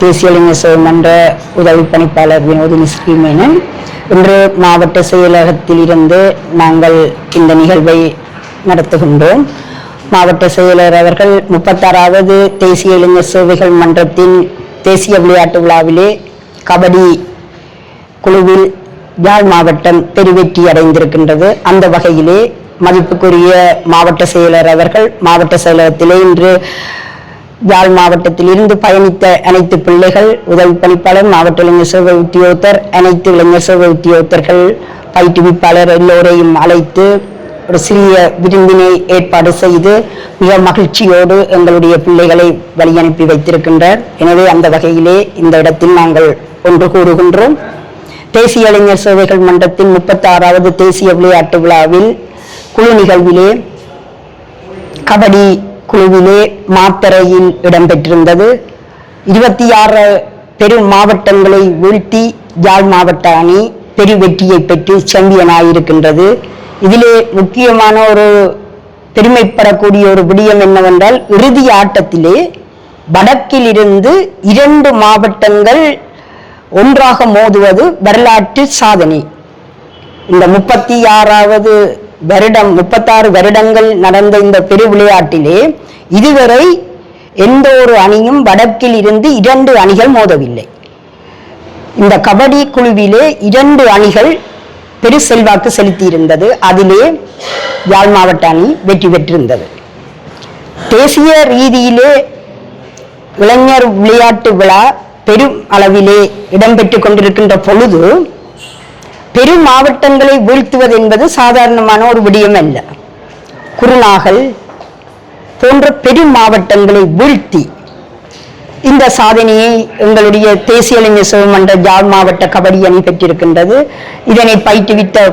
தேசிய இளைஞர் சேவை மன்ற உதவி பணிப்பாளர் வினோதினி ஸ்ரீமேனன். இன்று மாவட்ட செயலகத்தில் இருந்து நாங்கள் இந்த நிகழ்வை நடத்துகின்றோம். மாவட்ட செயலர் அவர்கள் 36வது தேசிய இளைஞர் சேவைகள் மன்றத்தின் தேசிய விளையாட்டு விழாவிலே கபடி குழுவில் யாழ் மாவட்டம் பெருவெற்றி அடைந்திருக்கின்றது. அந்த வகையிலே மதிப்புக்குரிய மாவட்ட செயலர் அவர்கள் மாவட்ட செயலகத்திலே இன்று யாழ் மாவட்டத்தில் இருந்து பயணித்த அனைத்து பிள்ளைகள், உதவி பணிப்பாளர், மாவட்ட இளைஞர் சேவை உத்தியோகத்தர், அனைத்து இளைஞர் சேவை உத்தியோகத்தர்கள், பயிற்றுவிப்பாளர் எல்லோரையும் அழைத்து ஒரு சிறிய விருந்தினை ஏற்பாடு செய்து மிக மகிழ்ச்சியோடு எங்களுடைய பிள்ளைகளை வழி அனுப்பி வைத்திருக்கின்றார். எனவே அந்த வகையிலே இந்த இடத்தில் நாங்கள் ஒன்று கூறுகின்றோம். தேசிய இளைஞர் சேவைகள் மன்றத்தின் 36வது தேசிய விளையாட்டு விழாவில் குழு நிகழ்விலே கபடி குழுவிலே மாத்தறையில் இடம்பெற்றிருந்தது. 26 பெரும் மாவட்டங்களை வீழ்த்தி யாழ் மாவட்ட அணி பெரு வெற்றியை பெற்று சாம்பியனாயிருக்கின்றது. இதிலே முக்கியமான ஒரு பெருமைப்படக்கூடிய ஒரு விடயம் என்னவென்றால், இறுதி ஆட்டத்திலே வடக்கில் இருந்து 2 மாவட்டங்கள் ஒன்றாக மோதுவது வரலாற்று சாதனை. இந்த 36வது வருடம் 36 வருடங்கள் நடந்த இந்த பெரு விளையாட்டிலே இதுவரை எந்த ஒரு அணியும் வடக்கில் இருந்து 2 அணிகள் மோதவில்லை. இந்த கபடி குழுவிலே 2 அணிகள் பெரு செல்வாக்கு செலுத்தியிருந்தது. அதிலே யாழ் மாவட்ட அணி வெற்றி பெற்றிருந்தது. தேசிய ரீதியிலே இளைஞர் விளையாட்டு விழா பெரும் அளவிலே இடம்பெற்றுக் கொண்டிருக்கின்ற பொழுது பெரும் மாவட்டங்களை வீழ்த்துவது என்பது சாதாரணமான ஒரு விடயம் அல்ல. குருநாகல் போன்ற பெரும் மாவட்டங்களை வீழ்த்தி இந்த சாதனையை எங்களுடைய தேசிய இளைஞர் சேவை மன்ற யாழ் மாவட்ட கபடி அணி பெற்றிருக்கின்றது. இதனை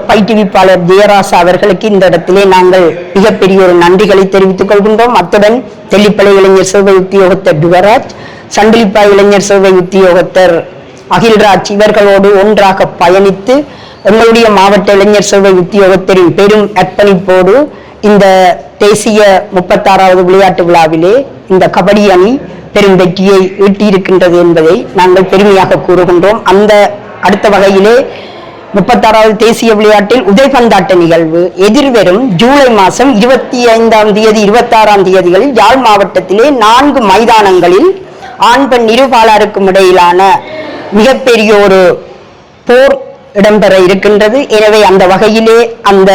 பயிற்றுவிப்பாளர் ஜெயராசா அவர்களுக்கு இந்த இடத்திலே நாங்கள் மிகப்பெரிய ஒரு நன்றிகளை தெரிவித்துக் கொள்கின்றோம். அத்துடன் தெல்லிப்பளை இளைஞர் சேவை உத்தியோகத்தர் டுவராஜ், சண்டிலிப்பா இளைஞர் சேவை உத்தியோகத்தர் அகில்ராஜ் இவர்களோடு ஒன்றாக பயணித்து எங்களுடைய மாவட்ட இளைஞர் சேவை உத்தியோகத்தரின் பெரும் அர்ப்பணிப்போடு இந்த தேசிய 36வது விளையாட்டு விழாவிலே இந்த கபடி அணி பெரும் வெற்றியை ஈட்டியிருக்கின்றது என்பதை நாங்கள் பெருமையாக கூறுகின்றோம். அந்த அடுத்த வகையிலே 36வது தேசிய விளையாட்டில் உதைபந்தாட்ட நிகழ்வு எதிர்வரும் ஜூலை மாதம் 25ஆம் தேதி 26ஆம் தேதிகளில் யாழ் மாவட்டத்திலே 4 மைதானங்களில் ஆண் பெண் இருபாலருக்கும் இடையிலான மிகப்பெரிய ஒரு போர் இடம்பெற இருக்கின்றது. எனவே அந்த வகையிலே அந்த